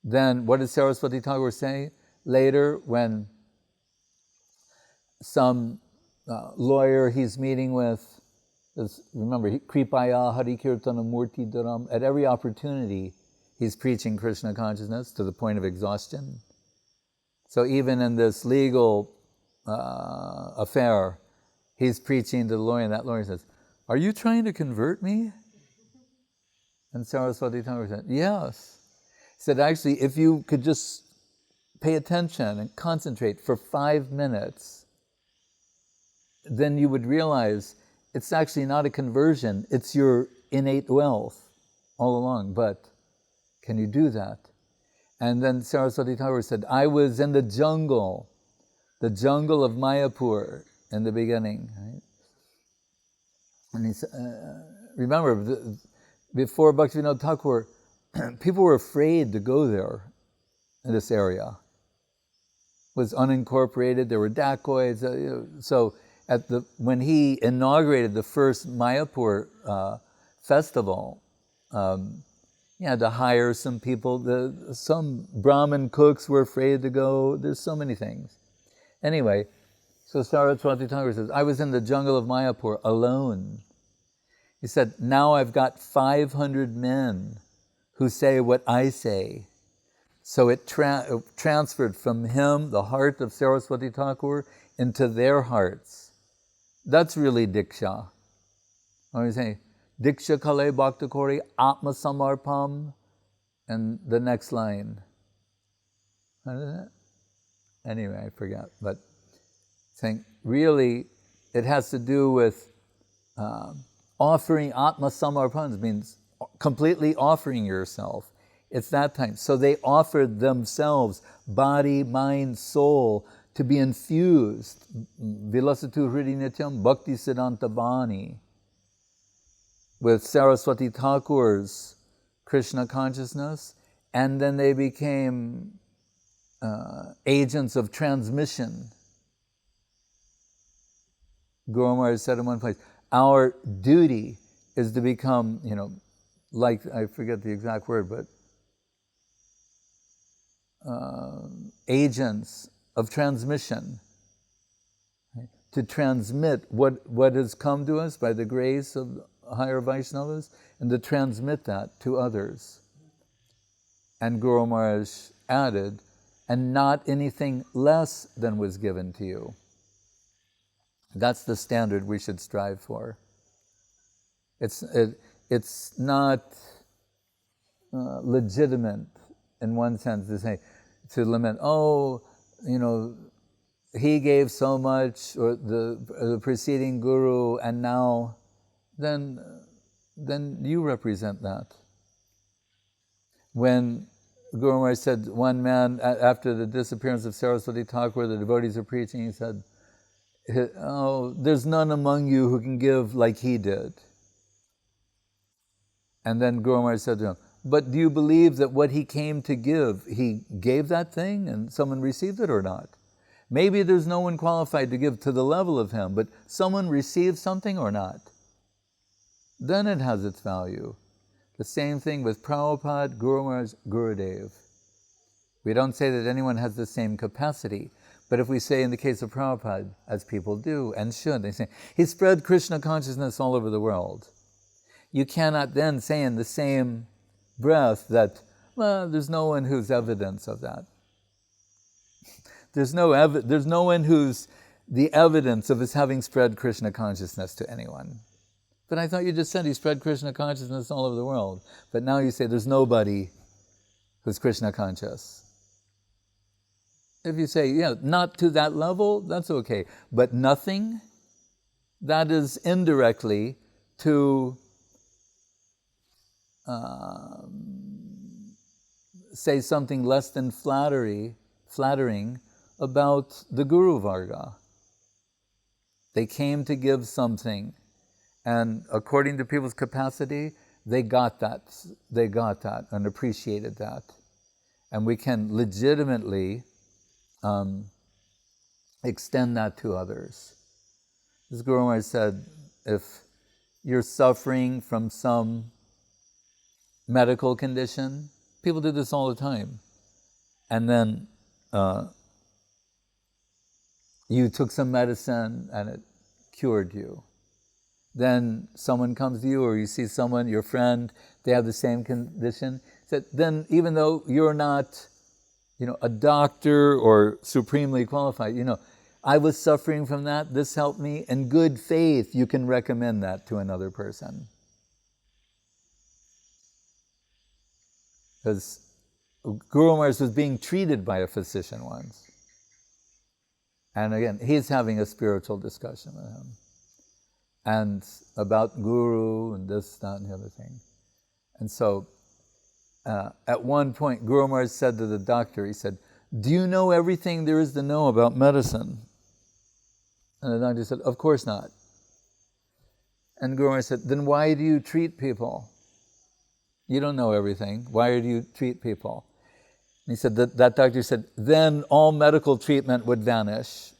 Then, what did Saraswati Thakur say? Later, when some lawyer he's meeting with, remember, Kripaya Hari Kirtana Murti Dharam, at every opportunity, he's preaching Krishna consciousness to the point of exhaustion. So even in this legal affair, he's preaching to the lawyer, and that lawyer says, "Are you trying to convert me?" And Saraswati Thakur said, "Yes." He said, "Actually, if you could just pay attention and concentrate for 5 minutes, then you would realize it's actually not a conversion, it's your innate wealth all along. But can you do that?" And then Saraswati Thakur said, "I was in the jungle of Mayapur in the beginning." Right? And he said, remember, before Bhaktivinoda Thakur, people were afraid to go there, in this area. It was unincorporated, there were dacoits. So when he inaugurated the first Mayapur festival, he had to hire some people. Some Brahmin cooks were afraid to go. There's so many things. Anyway, so Saraswati Thakur says, "I was in the jungle of Mayapur alone." He said, "Now I've got 500 men who say what I say." So it transferred from him, the heart of Saraswati Thakur, into their hearts. That's really Diksha. What are you saying? Diksha Kale Bhakta Kori Atma Samarpam. And the next line. Anyway, I forgot. But saying, really, it has to do with offering Atma Samarpam, means completely offering yourself. It's that time. So they offered themselves, body, mind, soul, to be infused. Vilasatu Hridi Nityam Bhakti Siddhanta Bani. With Saraswati Thakur's Krishna consciousness. And then they became agents of transmission. Guru Maharaj said in one place, our duty is to become, like, I forget the exact word, but agents of transmission, right? To transmit what has come to us by the grace of higher Vaishnavas, and to transmit that to others. And Guru Maharaj added, and not anything less than was given to you. That's the standard we should strive for. It's not legitimate in one sense to lament, he gave so much, or the preceding guru, and now then you represent that. When Guru Maharaj said, one man, after the disappearance of Saraswati Thakur, the devotees are preaching, he said, "Oh, there's none among you who can give like he did." And then Guru Maharaj said to him, "But do you believe that what he came to give, he gave that thing and someone received it or not? Maybe there's no one qualified to give to the level of him, but someone received something or not. Then it has its value." The same thing with Prabhupada, Guru Maharaj, Gurudev. We don't say that anyone has the same capacity, but if we say in the case of Prabhupada, as people do and should, they say, he spread Krishna consciousness all over the world. You cannot then say in the same breath that, well, there's no one who's evidence of that. There's no one who's the evidence of his having spread Krishna consciousness to anyone. But I thought you just said he spread Krishna consciousness all over the world. But now you say there's nobody who's Krishna conscious. If you say, yeah, not to that level, that's okay. But nothing, that is indirectly to say something less than flattering about the Guru Varga. They came to give something, and according to people's capacity, they got that and appreciated that. And we can legitimately extend that to others. As Guru Maharaj said, if you're suffering from some medical condition, people do this all the time, and then you took some medicine and it cured you. Then someone comes to you, or you see someone, your friend, they have the same condition. Then even though you're not, a doctor or supremely qualified, I was suffering from that, this helped me, in good faith you can recommend that to another person. Because Guru Maharaj was being treated by a physician once. And again, he's having a spiritual discussion with him. And about Guru and this, that, and the other thing. And so, at one point, Guru Maharaj said to the doctor, he said, "Do you know everything there is to know about medicine?" And the doctor said, "Of course not." And Guru Maharaj said, "Then why do you treat people? You don't know everything. Why do you treat people?" And he said, that doctor said, "Then all medical treatment would vanish."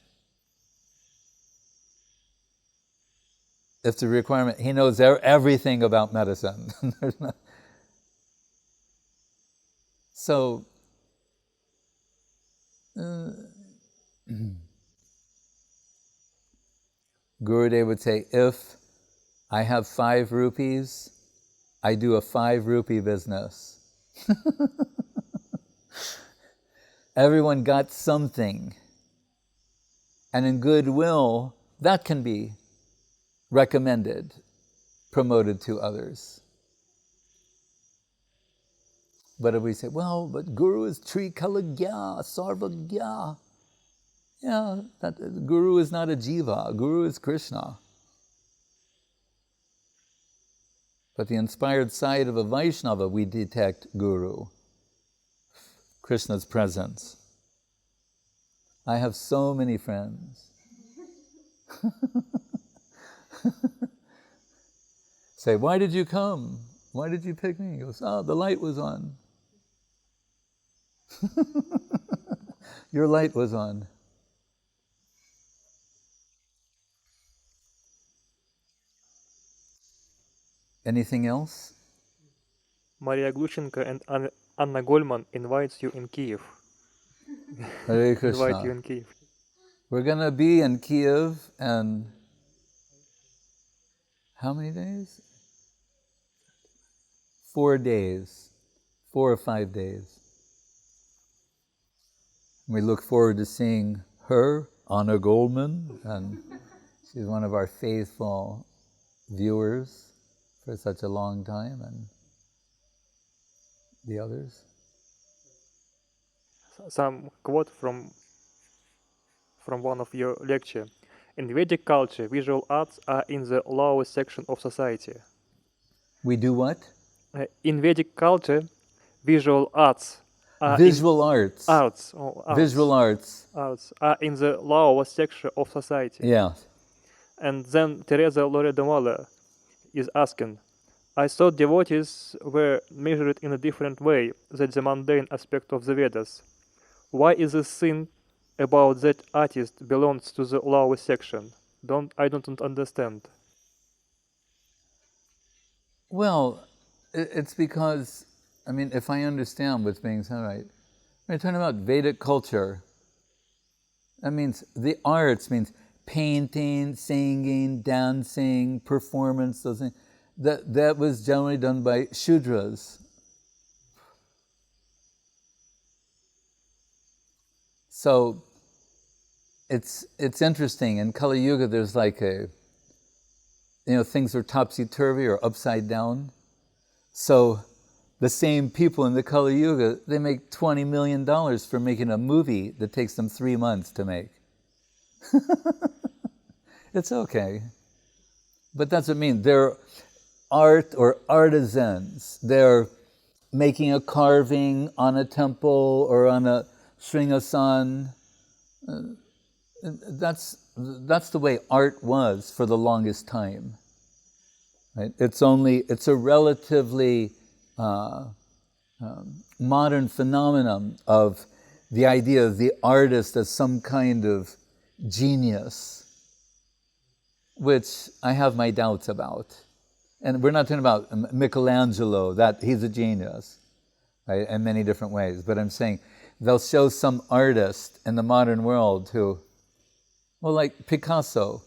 If the requirement, he knows everything about medicine. So, Gurudev would say, if I have 5 rupees, I do a 5 rupee business. Everyone got something. And in goodwill, that can be recommended, promoted to others. But if we say, well, but Guru is Trikalagya, Sarvagya. Yeah, that Guru is not a jiva, Guru is Krishna. But the inspired side of a Vaishnava, we detect Guru, Krishna's presence. I have so many friends. Say, why did you come? Why did you pick me? He goes, oh, the light was on. Your light was on. Anything else? Maria Gluchenko and Anna Goldman invites you in Kiev. Hare Invite you Krishna. in Kiev. We're going to be in Kiev and how many days? 4 days. 4 or 5 days. We look forward to seeing her, Anna Goldman, and she's one of our faithful viewers for such a long time, and the others. Some quote from one of your lecture. In Vedic culture, visual arts are in the lowest section of society. We do what? In Vedic culture, visual arts are Visual arts. Visual arts. arts are in the lowest section of society. Yeah. And then Teresa Loredomola is asking, I thought devotees were measured in a different way than the mundane aspect of the Vedas. Why is this sin about that artist belongs to the lowest section? I don't understand. Well, it's because, I mean, if I understand what's being said right, we're talking about Vedic culture. That means the arts means painting, singing, dancing, performance, those things. That was generally done by Shudras. So it's interesting. In Kali Yuga, there's like things are topsy-turvy or upside down. So the same people in the Kali Yuga, they make $20 million for making a movie that takes them 3 months to make. It's okay. But that's what I mean. They're art or artisans. They're making a carving on a temple or on a Sringasan. That's the way art was for the longest time. Right? It's a relatively modern phenomenon of the idea of the artist as some kind of genius, which I have my doubts about. And we're not talking about Michelangelo, that he's a genius, right, in many different ways. But I'm saying they'll show some artist in the modern world who, well, like Picasso,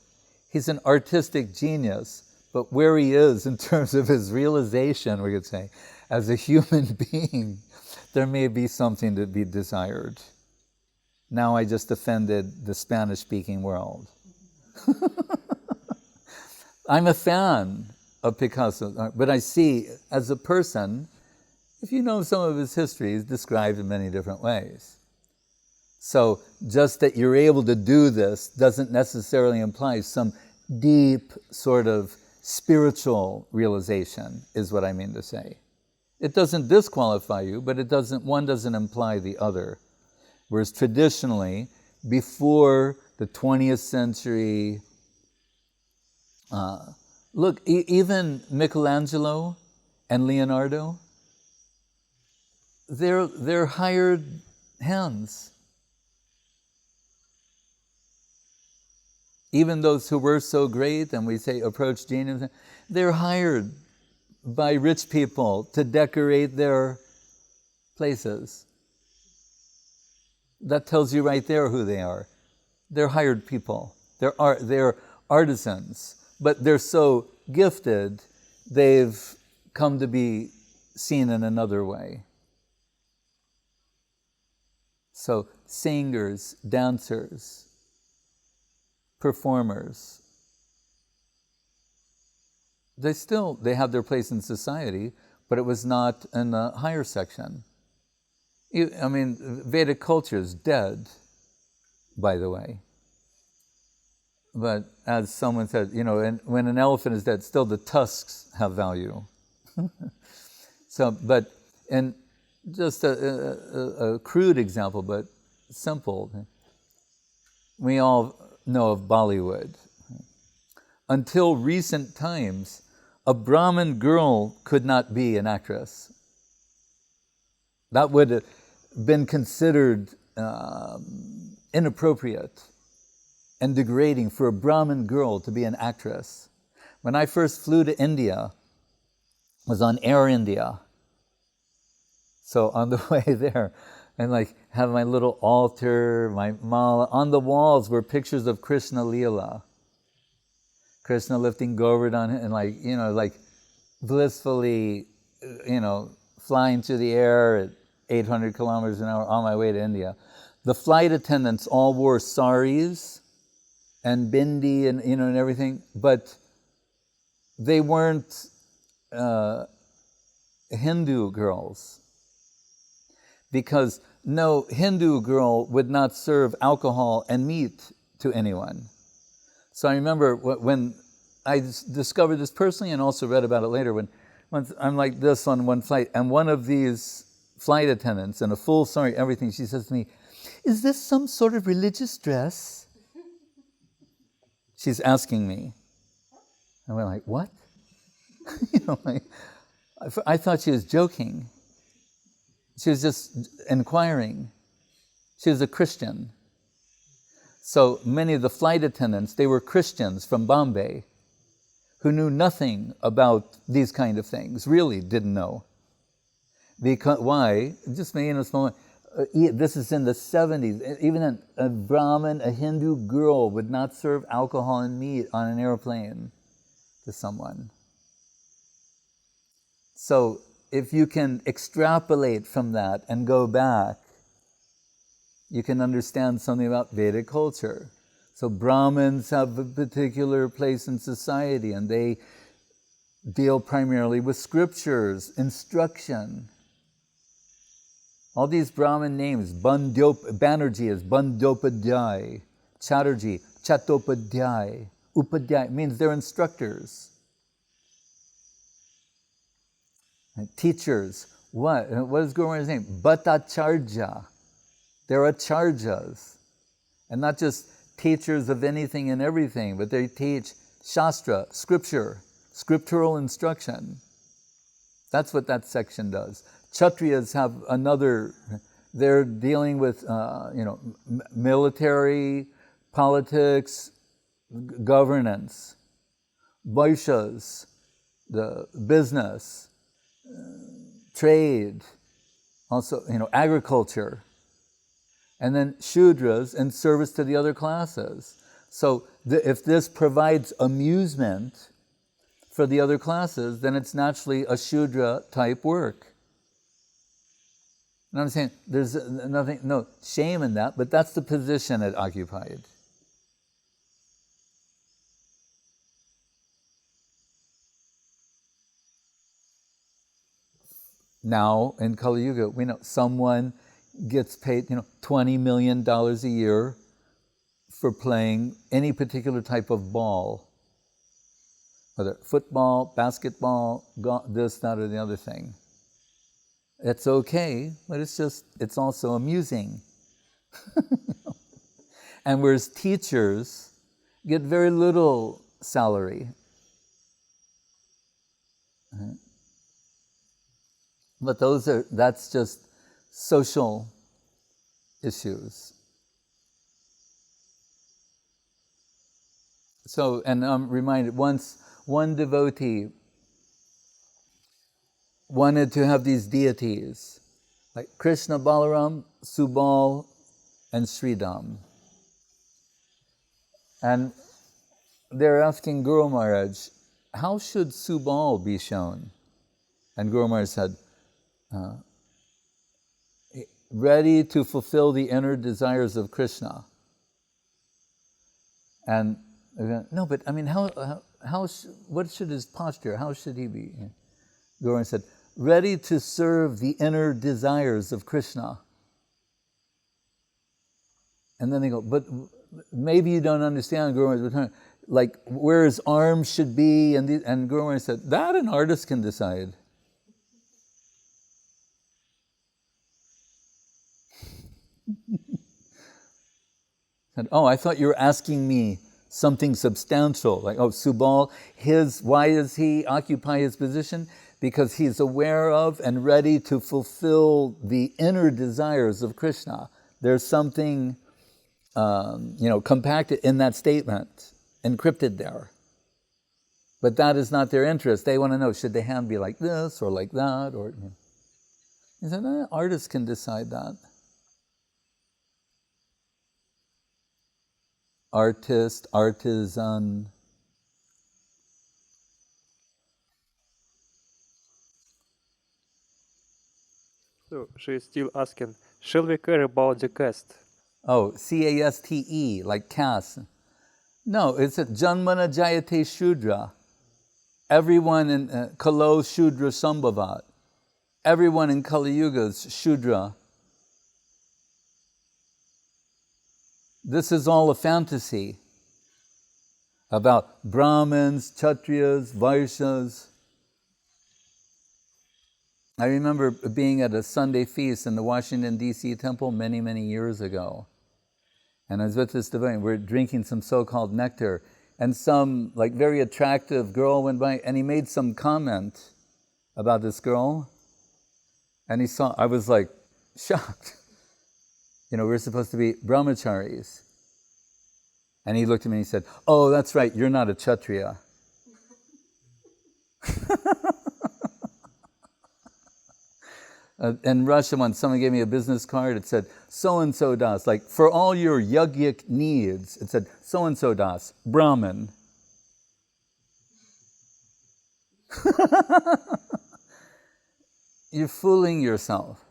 he's an artistic genius, but where he is in terms of his realization, we could say, as a human being, there may be something to be desired. Now I just offended the Spanish-speaking world. I'm a fan of Picasso, but I see, as a person, if you know some of his history, he's described in many different ways. So just that you're able to do this doesn't necessarily imply some deep sort of spiritual realization, is what I mean to say. It doesn't disqualify you, but one doesn't imply the other. Whereas traditionally, before the 20th century, look, even Michelangelo and Leonardo, they're hired hands. Even those who were so great, and we say approach genius, they're hired by rich people to decorate their places. That tells you right there who they are. They're hired people. They're artisans, but they're so gifted, they've come to be seen in another way. So singers, dancers, performers, they have their place in society, but it was not in the higher section. I mean, Vedic culture is dead, by the way. But as someone said, when an elephant is dead, still the tusks have value. And just a crude example, but simple. We all know of Bollywood. Until recent times, a Brahmin girl could not be an actress. That would have been considered inappropriate and degrading for a Brahmin girl to be an actress. When I first flew to India, I was on Air India. So on the way there, and have my little altar, my mala. On the walls were pictures of Krishna Leela. Krishna lifting Govardhan and blissfully, flying through the air at 800 kilometers an hour on my way to India. The flight attendants all wore saris and bindi and everything, but they weren't Hindu girls. Because no Hindu girl would not serve alcohol and meat to anyone. So I remember when I discovered this personally and also read about it later, when I'm like this on one flight, and one of these flight attendants in a full sari, everything, she says to me, "Is this some sort of religious dress?" She's asking me. And we're like, "What?" Like, I thought she was joking. She was just inquiring. She was a Christian. So many of the flight attendants, they were Christians from Bombay who knew nothing about these kind of things, really didn't know. Because, why? Just me in this moment. This is in the 70s. Even a Brahmin, a Hindu girl would not serve alcohol and meat on an airplane to someone. So if you can extrapolate from that and go back, you can understand something about Vedic culture. So Brahmins have a particular place in society, and they deal primarily with scriptures, instruction. All these Brahmin names, Banerjee is Bandopadhyay, Chatterjee, Chattopadhyay, Upadhyay, means they're instructors. And teachers, what is Guru Maharaj's name? Bhattacharya. They're acharjas. And not just teachers of anything and everything, but they teach Shastra, scripture, scriptural instruction. That's what that section does. Kshatriyas have another, they're dealing with military, politics, governance. Vaishyas, the business, trade, also agriculture. And then Shudras in service to the other classes. So if this provides amusement for the other classes, then it's naturally a Shudra type work. And I'm saying there's no shame in that, but that's the position it occupied. Now in Kali Yuga, we know someone gets paid $20 million a year for playing any particular type of ball, whether football, basketball, this, that, or the other thing. It's okay, but it's also amusing. And whereas teachers get very little salary. Right? But that's just social issues. So, and I'm reminded, once one devotee wanted to have these deities, like Krishna, Balaram, Subal, and Sridham. And they're asking Guru Maharaj, how should Subal be shown? And Guru Maharaj said, ready to fulfill the inner desires of Krishna. And no, but I mean, what should his posture? How should he be? Guru Maharaj said, ready to serve the inner desires of Krishna. And then they go, but maybe you don't understand, Guru Maharaj, like where his arms should be, and Guru Maharaj said, that an artist can decide. Said, oh, I thought you were asking me something substantial, like, oh, Subal, why does he occupy his position? Because he's aware of and ready to fulfill the inner desires of Krishna. There's something, compacted in that statement, encrypted there. But that is not their interest. They want to know, should the hand be like this or like that? Or he said, artists can decide that. Artist, artisan. So she is still asking, shall we care about the caste? Oh, caste, like caste. No, it's a Janmana Jayate Shudra. Everyone in Kalo Shudra Sambhavat. Everyone in Kali Yuga is Shudra. This is all a fantasy. about Brahmins, Kshatriyas, Vaishyas. I remember being at a Sunday feast in the Washington, D.C. temple many, many years ago. And I was with this devotee, we're drinking some so-called nectar, and some very attractive girl went by, and he made some comment about this girl, and I was shocked. We're supposed to be brahmacharis. And he looked at me and he said, "Oh, that's right, you're not a Kshatriya." In Russia, once someone gave me a business card, it said, "So-and-so das," for all your yogic needs, it said, "So-and-so das, Brahmin." You're fooling yourself.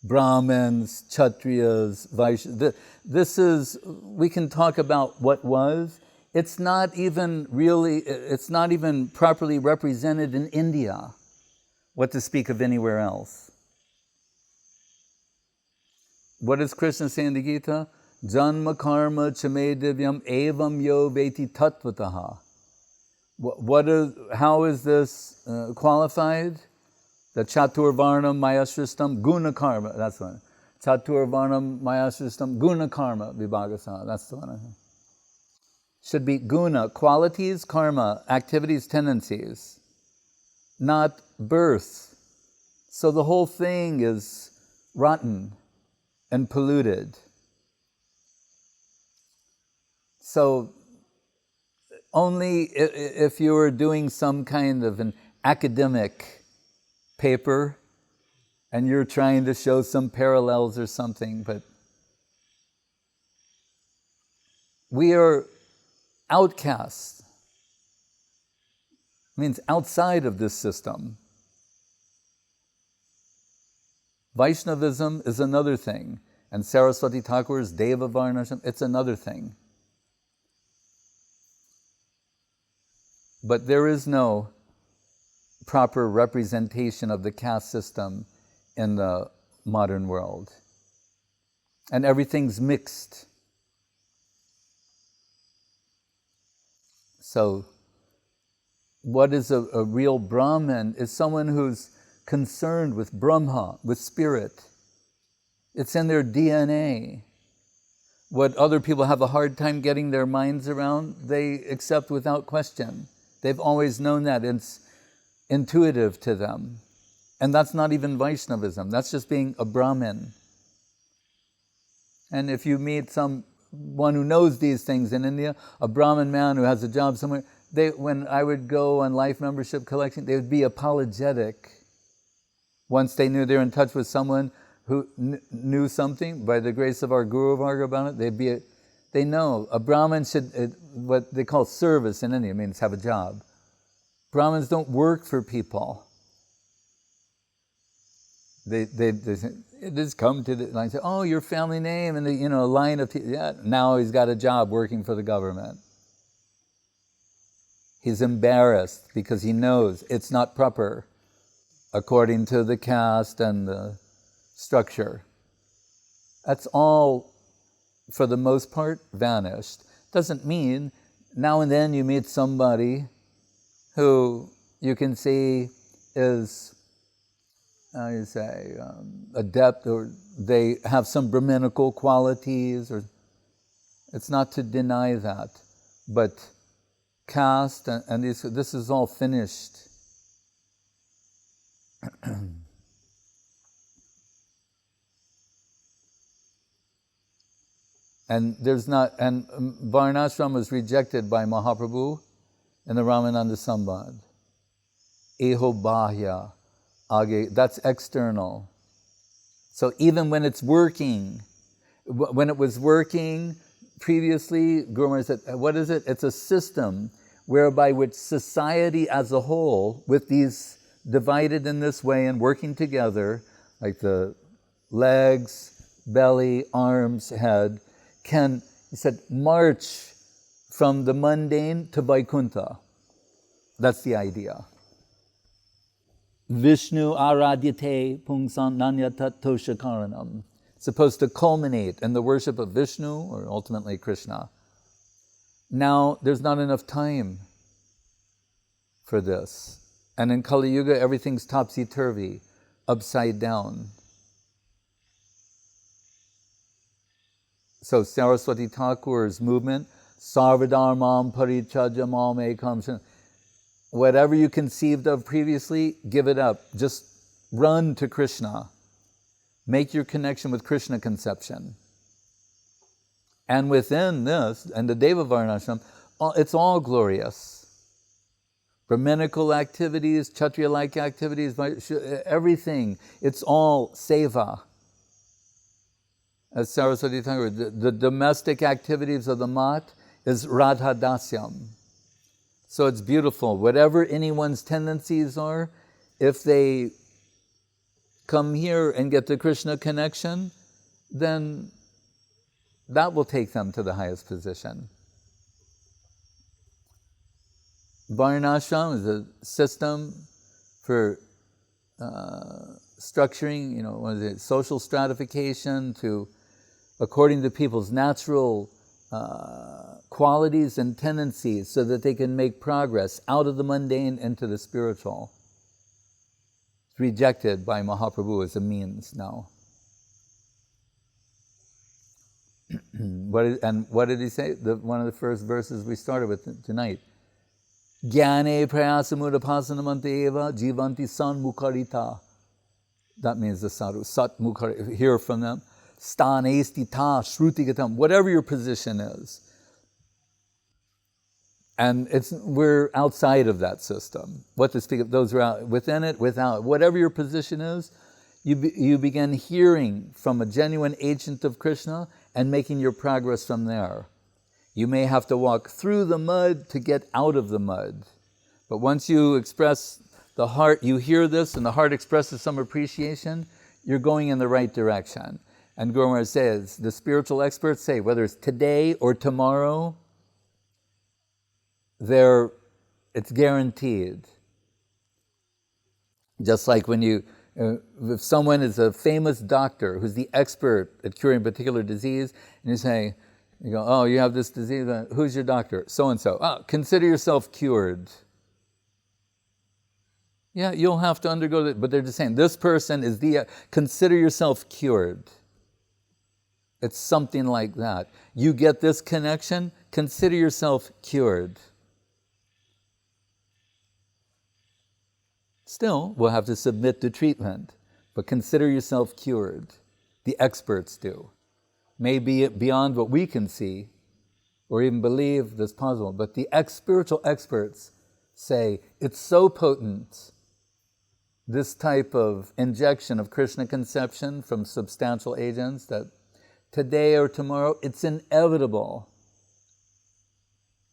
Brahmins, Kshatriyas, Vaishyas. We can talk about what was. It's not even properly represented in India. What to speak of anywhere else? What does Krishna say in the Gita? Janma karma chame divyam evam yo veti tattvataha. How is this qualified? The Chatur Varnam Mayasristam Guna Karma. That's the one. Chatur Varnam Mayasristam Guna Karma Vibhagasa. That's the one. Should be guna, qualities, karma, activities, tendencies, not birth. So the whole thing is rotten and polluted. So only if you were doing some kind of an academic paper and you're trying to show some parallels or something, but we are outcasts. It means outside of this system. Vaishnavism is another thing, and Saraswati Thakur's Deva Varnasham, it's another thing. But there is no proper representation of the caste system in the modern world. And everything's mixed. So, what is a real Brahmin is someone who's concerned with Brahma, with spirit. It's in their DNA. What other people have a hard time getting their minds around, they accept without question. They've always known that. It's intuitive to them. And that's not even Vaishnavism. That's just being a Brahmin. And if you meet someone who knows these things in India, a Brahmin man who has a job somewhere, when I would go on life membership collection, they would be apologetic. Once they knew they were in touch with someone who knew something, by the grace of our Guru Varga about it, they know. A Brahmin should, what they call service in India, means have a job. Brahmins don't work for people. They just come to the line and say, "Oh, your family name," and a line of people. Yeah, now he's got a job working for the government. He's embarrassed because he knows it's not proper according to the caste and the structure. That's all, for the most part, vanished. Doesn't mean now and then you meet somebody who you can see is, adept, or they have some Brahminical qualities, or it's not to deny that. But caste and this is all finished. And Varnashram was rejected by Mahaprabhu in the Ramananda Sambad. Eho Bahya, Age, that's external. So even when it's working, when it was working previously, Guru Maharaj said, what is it? It's a system whereby which society as a whole, with these divided in this way and working together, like the legs, belly, arms, head, can, he said, march from the mundane to Vaikuntha. That's the idea. Vishnu aradyate pungsan nanyatat toshakaranam. Supposed to culminate in the worship of Vishnu, or ultimately Krishna. Now, there's not enough time for this. And in Kali Yuga, everything's topsy-turvy, upside down. So Saraswati Thakur's movement, Sarvadharmam Parichajamam Ekam, whatever you conceived of previously, give it up. Just run to Krishna. Make your connection with Krishna conception. And within this, and the Deva Varnashram, it's all glorious. Brahminical activities, Kshatriya-like activities, everything, it's all seva. As Saraswati Thakur, the domestic activities of the mat is Radha Dasyam. So it's beautiful. Whatever anyone's tendencies are, if they come here and get the Krishna connection, then that will take them to the highest position. Varnashram is a system for structuring, social stratification according to people's natural qualities and tendencies so that they can make progress out of the mundane into the spiritual. It's rejected by Mahaprabhu as a means now. What did he say? One of the first verses we started with tonight. Jnane prayasamudapasanamanti eva jivanti san mukharita. That means the sadhu. Sat mukharita. Hear from them. Stanesti ta shrutigatam. Whatever your position is. And we're outside of that system. What to speak of, those are out, within it, without. Whatever your position is, you begin hearing from a genuine agent of Krishna and making your progress from there. You may have to walk through the mud to get out of the mud. But once you express the heart, you hear this and the heart expresses some appreciation, you're going in the right direction. And Guru Maharaj says, the spiritual experts say, whether it's today or tomorrow, it's guaranteed. Just like when if someone is a famous doctor who's the expert at curing a particular disease, and you go, oh, you have this disease, who's your doctor? So-and-so. Oh, consider yourself cured. Yeah, you'll have to undergo that, but they're just saying, this person is consider yourself cured. It's something like that. You get this connection, consider yourself cured. Still, we'll have to submit to treatment, but consider yourself cured. The experts do. Maybe beyond what we can see or even believe that's possible, but the spiritual experts say it's so potent, this type of injection of Krishna conception from substantial agents, that today or tomorrow it's inevitable.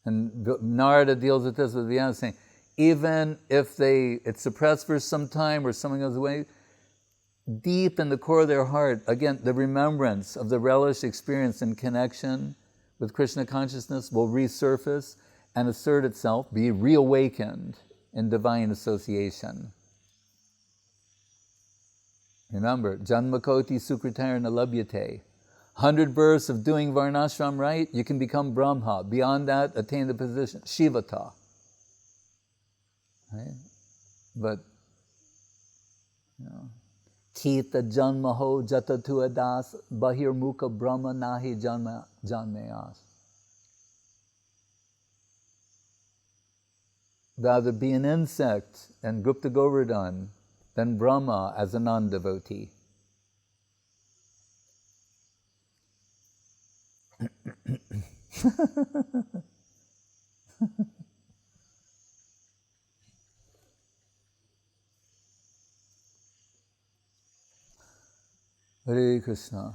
And Narada deals with this with Vyasa, saying, even if it's suppressed for some time or something goes away, deep in the core of their heart, again, the remembrance of the relish experience and connection with Krishna consciousness will resurface and assert itself, be reawakened in divine association. Remember, Janmakoti Sukritara Nalabhyate. 100 births of doing Varnashram right, you can become Brahma. Beyond that, attain the position, Shivata. Right? But, Kita janmaho jatatu adas bahir mukha brahma nahi janmayas. Rather be an insect and Gupta Govardhan than Brahma as a non-devotee. Hare Krishna.